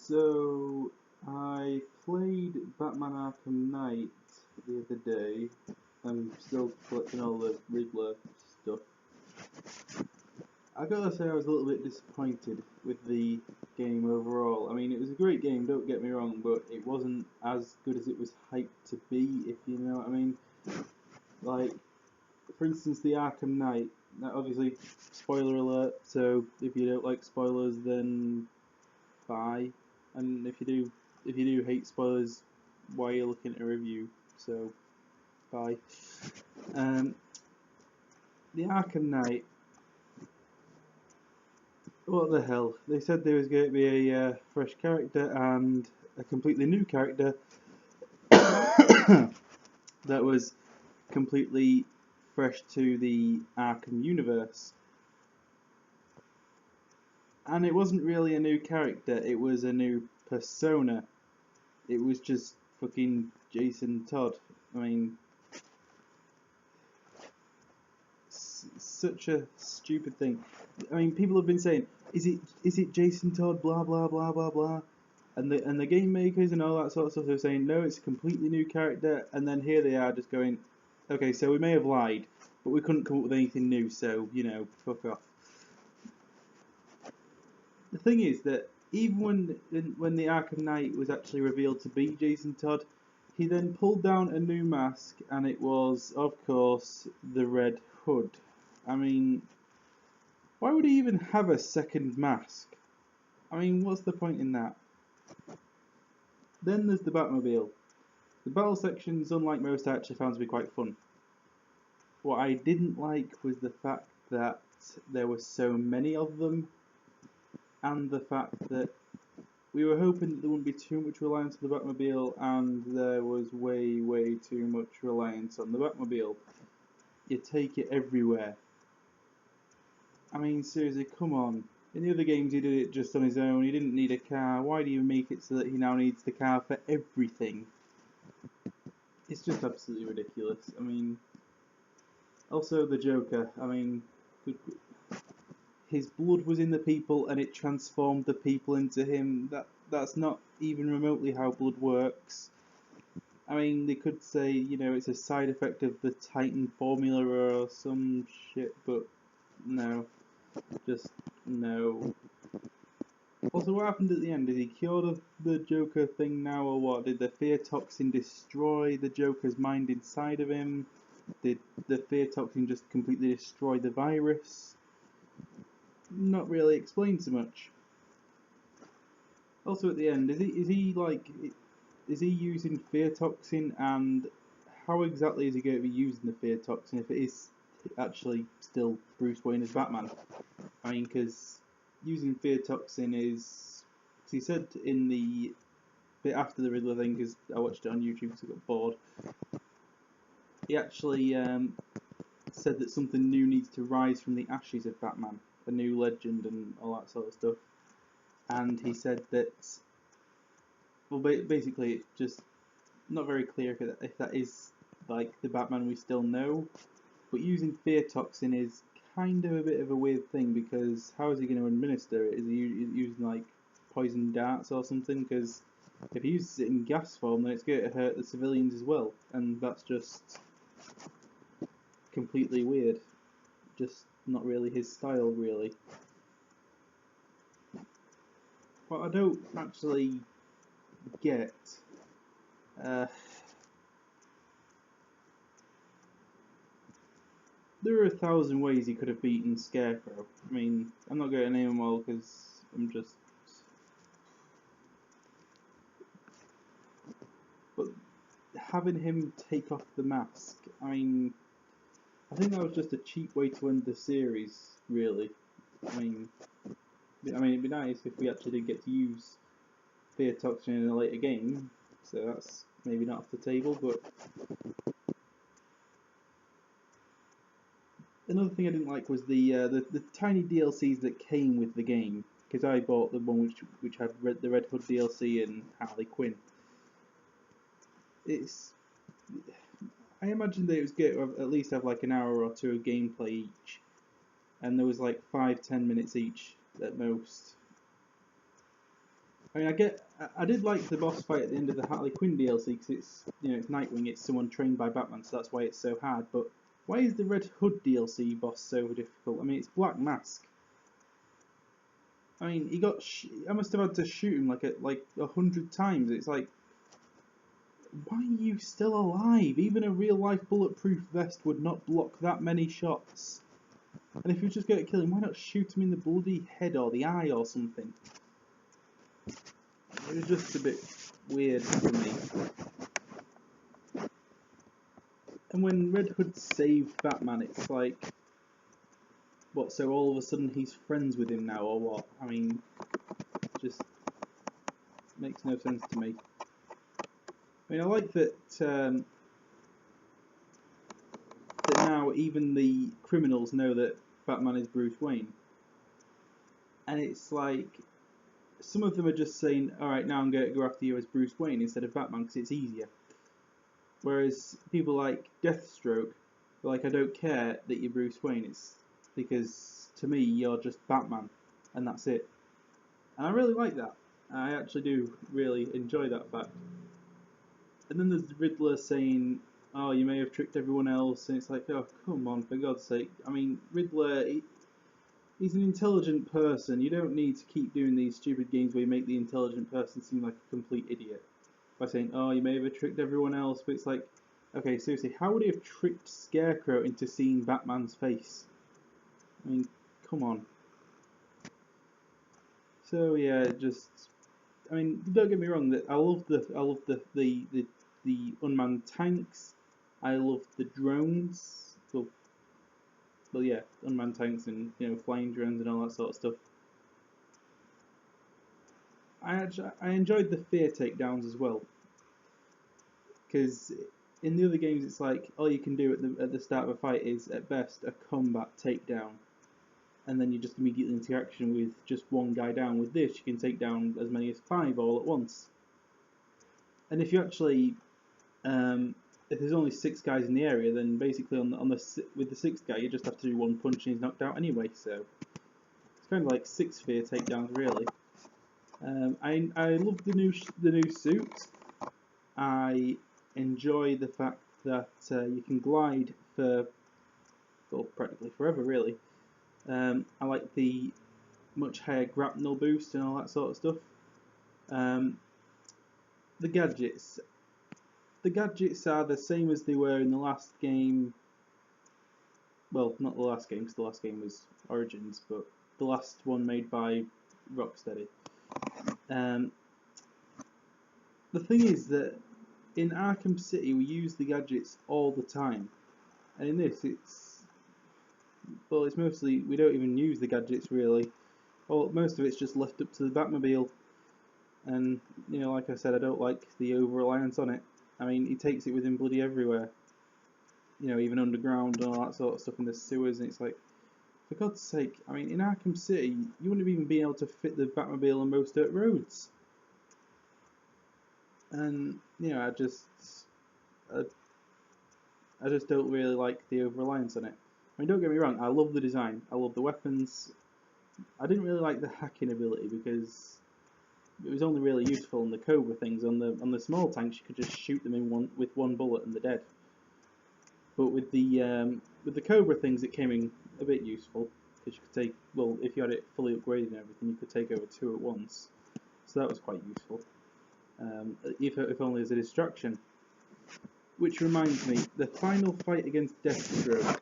So, I played Batman Arkham Knight the other day. I'm still collecting all the Riddler stuff. I gotta say I was a little bit disappointed with the game overall. I mean, it was a great game, don't get me wrong, but it wasn't as good as it was hyped to be, if you know what I mean. Like, for instance, the Arkham Knight. Now, obviously, spoiler alert, so if you don't like spoilers, then bye. And if you do hate spoilers, why are you looking at a review? So bye. Um, the Arkham Knight. What the hell? They said there was going to be a fresh character and a completely new character that was completely fresh to the Arkham universe. And it wasn't really a new character, it was a new persona. It was just fucking Jason Todd. I mean, such a stupid thing. I mean, people have been saying, is it Jason Todd? Blah blah blah blah blah, and the game makers and all that sort of stuff are saying no, it's a completely new character. And then here they are just going, okay, so we may have lied, but we couldn't come up with anything new, so you know, fuck off. The thing is that even when the Arkham Knight was actually revealed to be Jason Todd, he then pulled down a new mask, and it was, of course, the Red Hood. I mean, why would he even have a second mask? I mean, what's the point in that? Then there's the Batmobile. The battle sections, unlike most, I actually found to be quite fun. What I didn't like was the fact that there were so many of them, and the fact that we were hoping that there wouldn't be too much reliance on the Batmobile, and there was way, way too much reliance on the Batmobile. You take it everywhere. I mean, seriously, come on. In the other games he did it just on his own, he didn't need a car. Why do you make it so that he now needs the car for everything? It's just absolutely ridiculous. I mean, also the Joker, I mean, his blood was in the people and it transformed the people into him. That's not even remotely how blood works. I mean, they could say, you know, it's a side effect of the Titan formula or some shit, but no. Just no. Also, what happened at the end? Is he cured the Joker thing now, or what? Did the fear toxin destroy the Joker's mind inside of him? Did the fear toxin just completely destroy the virus? Not really explained so much. Also, at the end, is he using fear toxin, and how exactly is he going to be using the fear toxin if it is actually still Bruce Wayne as Batman? I mean, because using fear toxin is, cause he said in the bit after the Riddler thing, because I watched it on YouTube because I got bored, he actually said that something new needs to rise from the ashes of Batman, a new legend and all that sort of stuff. And he said that, well, basically it's just not very clear if that is like the Batman we still know, but using fear toxin is kind of a bit of a weird thing, because how is he going to administer it? Is he using like poison darts or something? Because if he uses it in gas form, then it's going to hurt the civilians as well, and that's just completely weird. Just not really his style, really. What I don't actually get, there are 1,000 ways he could have beaten Scarecrow. I mean, I'm not going to name them all because I'm just... But having him take off the mask, I mean, I think that was just a cheap way to end the series, really. I mean, it'd be nice if we actually did get to use fear toxin in a later game, so that's maybe not off the table, but... Another thing I didn't like was the tiny DLCs that came with the game, because I bought the one which had the Red Hood DLC and Harley Quinn. I imagined that it was going to at least have like an hour or two of gameplay each, and there was like 5-10 minutes each at most. I mean, I did like the boss fight at the end of the Harley Quinn DLC because it's, you know, it's Nightwing, it's someone trained by Batman, so that's why it's so hard. But why is the Red Hood DLC boss so difficult? I mean, it's Black Mask. I mean, I must have had to shoot him like 100 times. It's like, why are you still alive? Even a real life bulletproof vest would not block that many shots. And if you just go to kill him, why not shoot him in the bloody head or the eye or something? It was just a bit weird for me. And when Red Hood saved Batman, it's like, what, so all of a sudden he's friends with him now, or what? I mean, just makes no sense to me. I mean, I like that that now even the criminals know that Batman is Bruce Wayne. And it's like, some of them are just saying, alright, now I'm going to go after you as Bruce Wayne instead of Batman because it's easier. Whereas people like Deathstroke are like, I don't care that you're Bruce Wayne, it's because to me you're just Batman and that's it. And I really like that. I actually do really enjoy that fact. And then there's the Riddler saying, oh, you may have tricked everyone else, and it's like, oh, come on, for God's sake. I mean, Riddler, he's an intelligent person. You don't need to keep doing these stupid games where you make the intelligent person seem like a complete idiot by saying, oh, you may have tricked everyone else, but it's like, okay, seriously, how would he have tricked Scarecrow into seeing Batman's face? I mean, come on. So yeah, I mean, don't get me wrong. That I love the unmanned tanks. I love the drones. Well, yeah, unmanned tanks and, you know, flying drones and all that sort of stuff. I enjoyed the fear takedowns as well, because in the other games it's like all you can do at the start of a fight is at best a combat takedown, and then you just immediately into action with just one guy down. With this, you can take down as many as 5 all at once. And if you actually, if there's only 6 guys in the area, then basically with the 6th guy, you just have to do one punch and he's knocked out anyway. So it's kind of like 6 fear takedowns, really. I love the new suit. I enjoy the fact that you can glide for, well, practically forever, really. I like the much higher grapnel boost and all that sort of stuff. The gadgets. The gadgets are the same as they were in the last game. Well, not the last game, because the last game was Origins, but the last one made by Rocksteady. The thing is that in Arkham City we use the gadgets all the time, and in this it's mostly, we don't even use the gadgets really. Well, most of it's just left up to the Batmobile, and, you know, like I said, I don't like the over-reliance on it. I mean, he takes it with him bloody everywhere, you know, even underground and all that sort of stuff in the sewers, and it's like, for God's sake, I mean, in Arkham City you wouldn't have even been able to fit the Batmobile on most dirt roads. And, you know, I just don't really like the over-reliance on it. I mean, don't get me wrong, I love the design, I love the weapons. I didn't really like the hacking ability because it was only really useful on the Cobra things. On the small tanks, you could just shoot them with one bullet and they're dead. But with the Cobra things, it came in a bit useful because you could take, well, if you had it fully upgraded and everything, you could take over 2 at once. So that was quite useful. If only as a distraction. Which reminds me, the final fight against Deathstroke.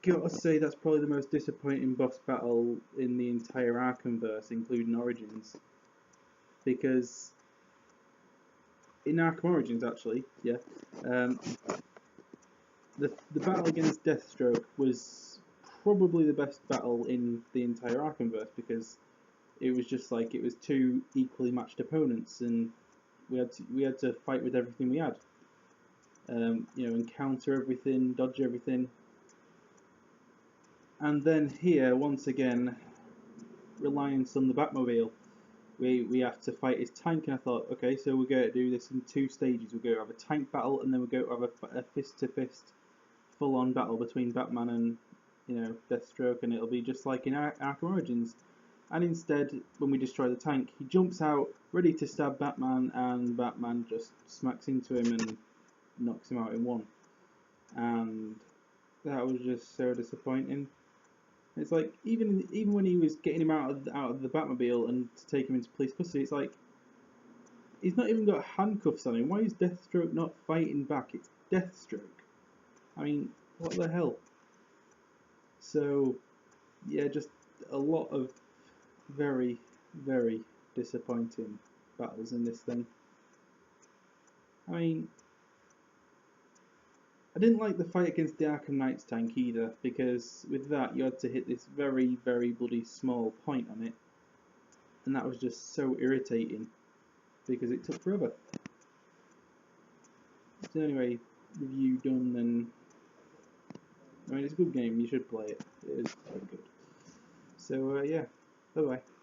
Gotta say, that's probably the most disappointing boss battle in the entire Arkhamverse, including Origins. Because in Arkham Origins, actually, yeah, the battle against Deathstroke was probably the best battle in the entire Arkhamverse, because it was just like, it was 2 equally matched opponents, and we had to fight with everything we had. You know, encounter everything, dodge everything. And then here, once again, reliance on the Batmobile. We have to fight his tank, and I thought, okay, so we're going to do this in 2 stages. We're going to have a tank battle, and then we're going to have a fist-to-fist, full-on battle between Batman and, you know, Deathstroke, and it'll be just like in Arkham Origins. And instead, when we destroy the tank, he jumps out, ready to stab Batman, and Batman just smacks into him and knocks him out in one. And that was just so disappointing. It's like even when he was getting him out of the Batmobile and to take him into police custody, it's like he's not even got handcuffs on him. Why is Deathstroke not fighting back? It's Deathstroke. I mean, what the hell? So yeah, just a lot of very, very disappointing battles in this thing. I mean, I didn't like the fight against the Arkham Knight's tank either, because with that you had to hit this very, very bloody small point on it, and that was just so irritating because it took forever. So anyway, review done, and I mean it's a good game, you should play it. It is very good. So yeah, bye bye.